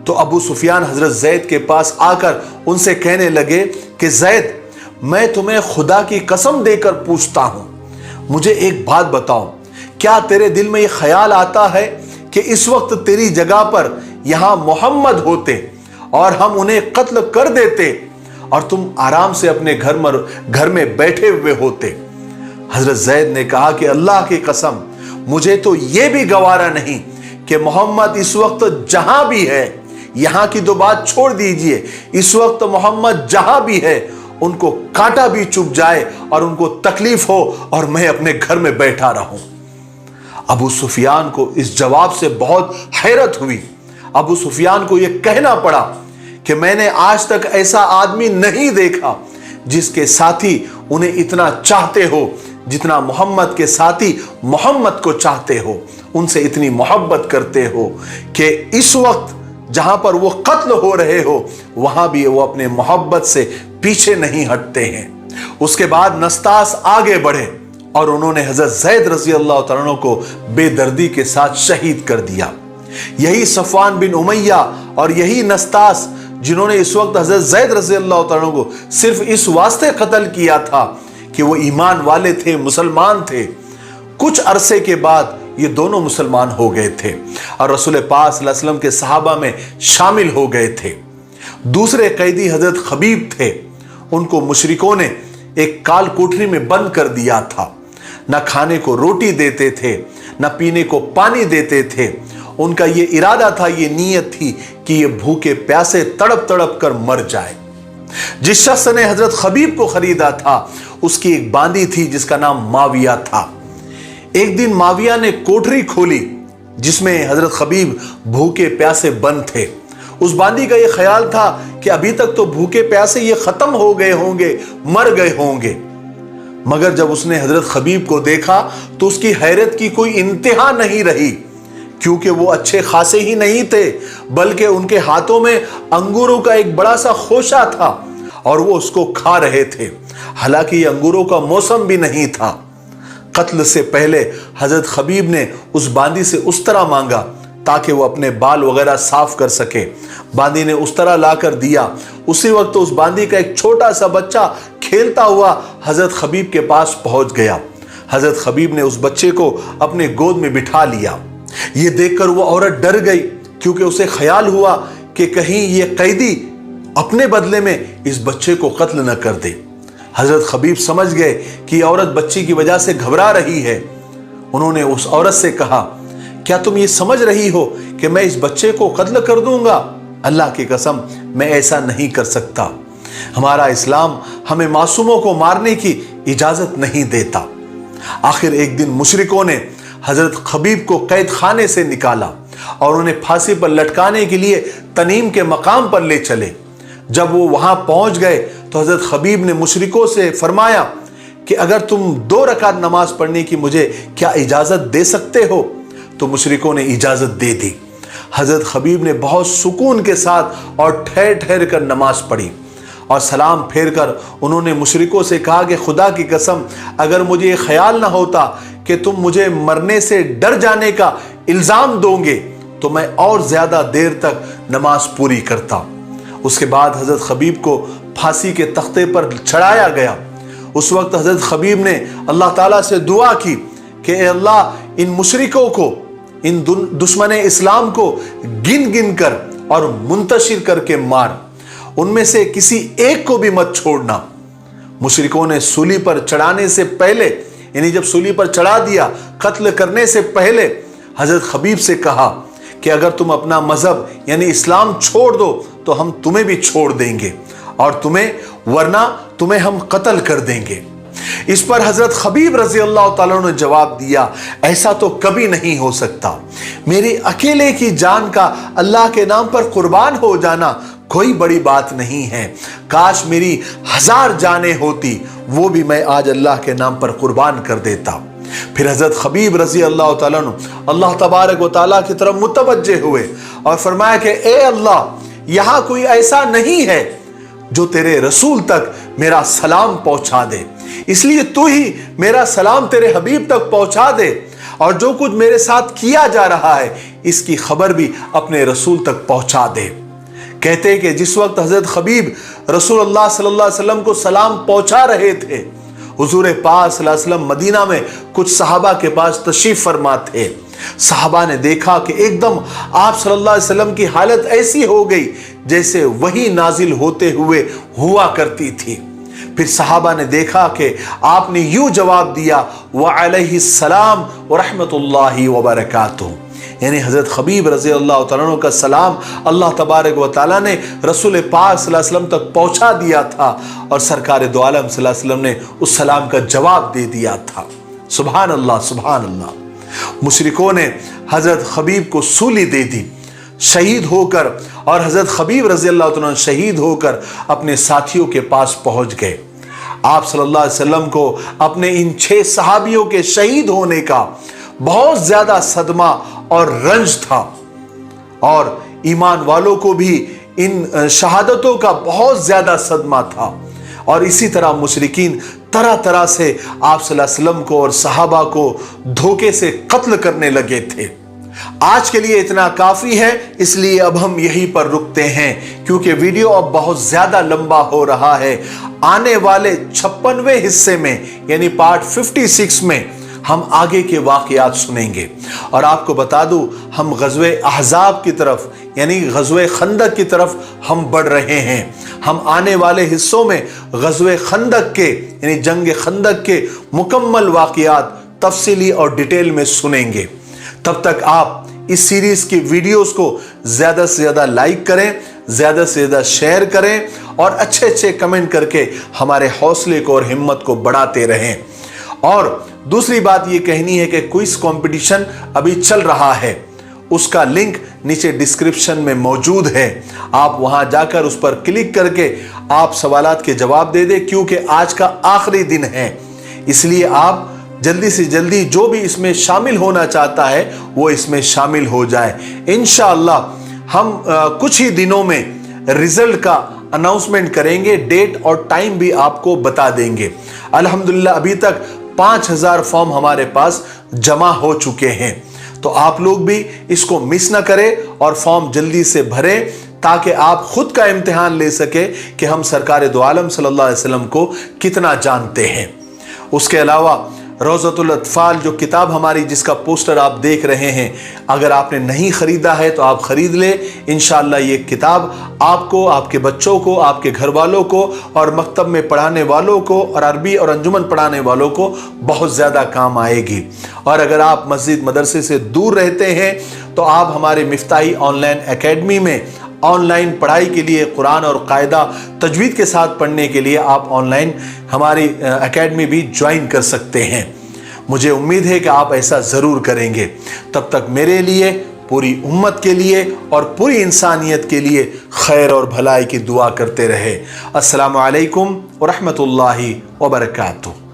तो अबू सुफियान हजरत जैद के पास आकर उनसे कहने लगे कि जैद, मैं तुम्हें खुदा की कसम देकर पूछता हूं, मुझे एक बात बताओ, क्या तेरे दिल में यह ख्याल आता है कि इस वक्त तेरी जगह पर यहां मोहम्मद होते और हम उन्हें कत्ल कर देते और तुम आराम से अपने घर में बैठे हुए होते? हजरत जैद ने कहा कि अल्लाह की कसम, मुझे तो यह भी गवारा नहीं कि मोहम्मद इस वक्त जहां भी है, यहां की तो बात छोड़ दीजिए, इस वक्त मोहम्मद जहां भी है उनको कांटा भी चुभ जाए और उनको तकलीफ हो और मैं अपने घर में बैठा रहूं। अबू सुफियान को इस जवाब से बहुत हैरत हुई। अबू सुफियान को यह कहना पड़ा कि मैंने आज तक ऐसा आदमी नहीं देखा जिसके साथी उन्हें इतना चाहते हो जितना मोहम्मद के साथी मोहम्मद को चाहते हो, उनसे इतनी मोहब्बत करते हो कि इस वक्त जहां पर वो कत्ल हो रहे हो वहां भी वो अपने मोहब्बत से पीछे नहीं हटते हैं। उसके बाद नस्तास आगे बढ़े और उन्होंने हजरत जैद रजी अल्लाह तआला अन्हु को बेदर्दी के साथ शहीद कर दिया। यही सफवान बिन उमैया और यही नस्तास जिन्होंने इस वक्त हजरत जैद रजी अल्लाह तआला अन्हु को सिर्फ इस वास्ते कत्ल किया था कि वो ईमान वाले थे, मुसलमान थे। कुछ अरसे के बाद ये दोनों मुसलमान हो गए थे और रसूल पाक सल्लल्लाहु अलैहि वसल्लम के सहाबा में शामिल हो गए थे। दूसरे कैदी हजरत खबीब थे, उनको मुशरिकों ने एक काल कोठरी में बंद कर दिया था। न खाने को रोटी देते थे, न पीने को पानी देते थे। उनका ये इरादा था, ये नीयत थी कि ये भूखे प्यासे तड़प तड़प कर मर जाए। जिस शख्स ने हजरत खबीब को खरीदा था उसकी एक बांदी थी जिसका नाम माविया था। एक दिन माविया ने कोठरी खोली जिसमें हजरत खबीब भूखे प्यासे बंद थे। उस बांदी का यह ख्याल था कि अभी तक तो भूखे प्यासे ये खत्म हो गए होंगे, मर गए होंगे, मगर जब उसने हजरत खबीब को देखा तो उसकी हैरत की कोई इंतहा नहीं रही, क्योंकि वो अच्छे खासे ही नहीं थे बल्कि उनके हाथों में अंगूरों का एक बड़ा सा खोशा था और वो उसको खा रहे थे। हालांकि अंगूरों का मौसम भी नहीं था। कत्ल से पहले हजरत खबीब ने उस बांदी से उस तरह मांगा ताकि वो अपने बाल वगैरह साफ कर सके। बांदी ने उस तरह लाकर दिया। उसी वक्त उस बांदी का एक छोटा सा बच्चा खेलता हुआ हजरत खबीब के पास पहुंच गया। हजरत खबीब ने उस बच्चे को अपने गोद में बिठा लिया। ये देखकर वो औरत डर गई, क्योंकि उसे ख्याल हुआ कि कहीं ये कैदी अपने बदले में इस बच्चे को कत्ल न कर दे। हजरत खबीब समझ गए कि औरत बच्ची की वजह से घबरा रही है। उन्होंने उस औरत से कहा, क्या तुम ये समझ रही हो कि मैं इस बच्चे को कत्ल कर दूंगा? अल्लाह की कसम, मैं ऐसा नहीं कर सकता। हमारा इस्लाम हमें मासूमों को मारने की इजाजत नहीं देता। आखिर एक दिन मुशरिकों ने हजरत खबीब को कैद खाने से निकाला और उन्हें फांसी पर लटकाने के लिए तनीम के मकाम पर ले चले। जब वो वहां पहुंच गए तो हजरत खबीब ने मुशरिकों से फरमाया कि अगर तुम 2 रकात नमाज पढ़ने की मुझे क्या इजाजत दे सकते हो? तो मुशरिकों ने इजाजत दे दी। हजरत खबीब ने बहुत सुकून के साथ और ठहर ठहर कर नमाज पढ़ी और सलाम फेर कर उन्होंने मुशरिकों से कहा कि खुदा की कसम, अगर मुझे ये ख्याल ना होता कि तुम मुझे मरने से डर जाने का इल्जाम दोगे तो मैं और ज्यादा देर तक नमाज पूरी करता। उसके बाद हजरत खबीब को फांसी के तख्ते पर चढ़ाया गया। उस वक्त हजरत खबीब ने अल्लाह ताला से दुआ की कि अल्लाह इन मुशरिकों को, इन दुश्मन इस्लाम को गिन गिन कर और मुंतशिर करके मार, उनमें से किसी एक को भी मत छोड़ना। मुशरिकों ने सूली पर चढ़ाने से पहले, यानी जब सूली पर चढ़ा दिया, कत्ल करने से पहले हजरत खबीब से कहा कि अगर तुम अपना मजहब यानी इस्लाम छोड़ दो तो हम तुम्हें भी छोड़ देंगे और वरना तुम्हें हम कत्ल कर देंगे। इस पर हजरत खबीब रजी अल्लाह ताला ने जवाब दिया, ऐसा तो कभी नहीं हो सकता। मेरी अकेले की जान का अल्लाह के नाम पर कुर्बान हो जाना कोई बड़ी बात नहीं है। काश मेरी 1000 जानें होती, वो भी मैं आज अल्लाह के नाम पर कुर्बान कर देता। फिर हजरत खबीब रजी अल्लाह ताला अल्लाह तबारक व तआला की तरफ मुतवज्जे हुए और फरमाया कि ए अल्लाह, यहां कोई ऐसा नहीं है जो तेरे रसूल तक मेरा सलाम पहुंचा दे, इसलिए तू ही मेरा सलाम तेरे हबीब तक पहुंचा दे, और जो कुछ मेरे साथ किया जा रहा है इसकी खबर भी अपने रसूल तक पहुंचा दे। कहते हैं कि जिस वक्त हजरत खबीब रसूलुल्लाह सल्लल्लाहु अलैहि वसल्लम को सलाम पहुंचा रहे थे, हुजूर पाक सल्लल्लाहु अलैहि वसल्लम मदीना में कुछ सहाबा के पास तशरीफ फरमा थे। सहाबा ने देखा कि एकदम आप सल्लल्लाहु अलैहि वसल्लम की हालत ऐसी हो गई जैसे वही नाजिल होते हुए हुआ करती थी। फिर सहाबा ने देखा कि आपने यूं जवाब दिया, व अलैहिस्सलाम व रहमतुल्लाहि व बरकातुहू, यानी हजरत खबीब रज़ी अल्लाह तआला अन्हु का सलाम अल्लाह तबारक व तआला ने रसूल पाक सल्लल्लाहु अलैहि वसल्लम तक पहुंचा दिया था, और सरकार दो आलम सल्लल्लाहु अलैहि वसल्लम ने उस सलाम का जवाब दे दिया था। सुभान अल्लाह, सुभान अल्लाह। मुशरिकों ने हजरत खबीब को सूली दे दी शहीद होकर, और हजरत खबीब रज़ी अल्लाह तआला अन्हु शहीद होकर अपने साथियों के पास पहुंच गए। आप सल्लल्लाहु अलैहि वसल्लम को अपने इन 6 सहाबियों के शहीद होने का बहुत ज्यादा सदमा और रंज था, और ईमान वालों को भी इन शहादतों का बहुत ज्यादा सदमा था। और इसी तरह मुशरिकीन तरह तरह से आप सल्लल्लाहु अलैहि वसल्लम को और सहाबा को धोखे से कत्ल करने लगे थे। आज के लिए इतना काफी है, इसलिए अब हम यहीं पर रुकते हैं, क्योंकि वीडियो अब बहुत ज्यादा लंबा हो रहा है। आने वाले 56वें हिस्से में यानी पार्ट 56 में हम आगे के वाकयात सुनेंगे। और आपको बता दूं, हम गज़वे अहज़ाब की तरफ यानी गज़वे खंदक की तरफ हम बढ़ रहे हैं। हम आने वाले हिस्सों में गज़वे खंदक के यानी जंग खंदक के मुकम्मल वाकयात तफसीली और डिटेल में सुनेंगे। तब तक आप इस सीरीज की वीडियोस को ज्यादा से ज्यादा लाइक करें, ज्यादा से ज्यादा शेयर करें, और अच्छे अच्छे कमेंट करके हमारे हौसले को और हिम्मत को बढ़ाते रहें। और दूसरी बात ये कहनी है कि क्विज कंपटीशन अभी चल रहा है, उसका लिंक नीचे डिस्क्रिप्शन में मौजूद है। आप वहां जाकर उस पर क्लिक करके आप सवालात के जवाब दे दें, क्योंकि आज का आखिरी दिन है। इसलिए आप जल्दी से जल्दी जो भी इसमें शामिल होना चाहता है वो इसमें शामिल हो जाए। इंशाअल्लाह हम कुछ ही दिनों में रिजल्ट का अनाउंसमेंट करेंगे, डेट और टाइम भी आपको बता देंगे। अल्हम्दुलिल्लाह अभी तक 5000 फॉर्म हमारे पास जमा हो चुके हैं, तो आप लोग भी इसको मिस ना करें और फॉर्म जल्दी से भरें, ताकि आप खुद का इम्तिहान ले सके कि हम सरकार दो आलम सल्लल्लाहु अलैहि वसल्लम को कितना जानते हैं। उसके अलावा रोज़तुल अत्फाल जो किताब हमारी जिसका पोस्टर आप देख रहे हैं, अगर आपने नहीं ख़रीदा है तो आप ख़रीद लें। इंशाअल्लाह ये किताब आपको, आपके बच्चों को, आपके घर वालों को और मकतब में पढ़ाने वालों को और अरबी और अंजुमन पढ़ाने वालों को बहुत ज़्यादा काम आएगी। और अगर आप मस्जिद मदरसे से दूर रहते हैं तो आप हमारे मिफ्ताही ऑनलाइन एकेडमी में ऑनलाइन पढ़ाई के लिए, कुरान और कायदा तजवीद के साथ पढ़ने के लिए आप ऑनलाइन हमारी एकेडमी भी ज्वाइन कर सकते हैं। मुझे उम्मीद है कि आप ऐसा ज़रूर करेंगे। तब तक मेरे लिए, पूरी उम्मत के लिए और पूरी इंसानियत के लिए खैर और भलाई की दुआ करते रहे। अस्सलामु अलैकुम व रहमतुल्लाहि व बरकातुहू।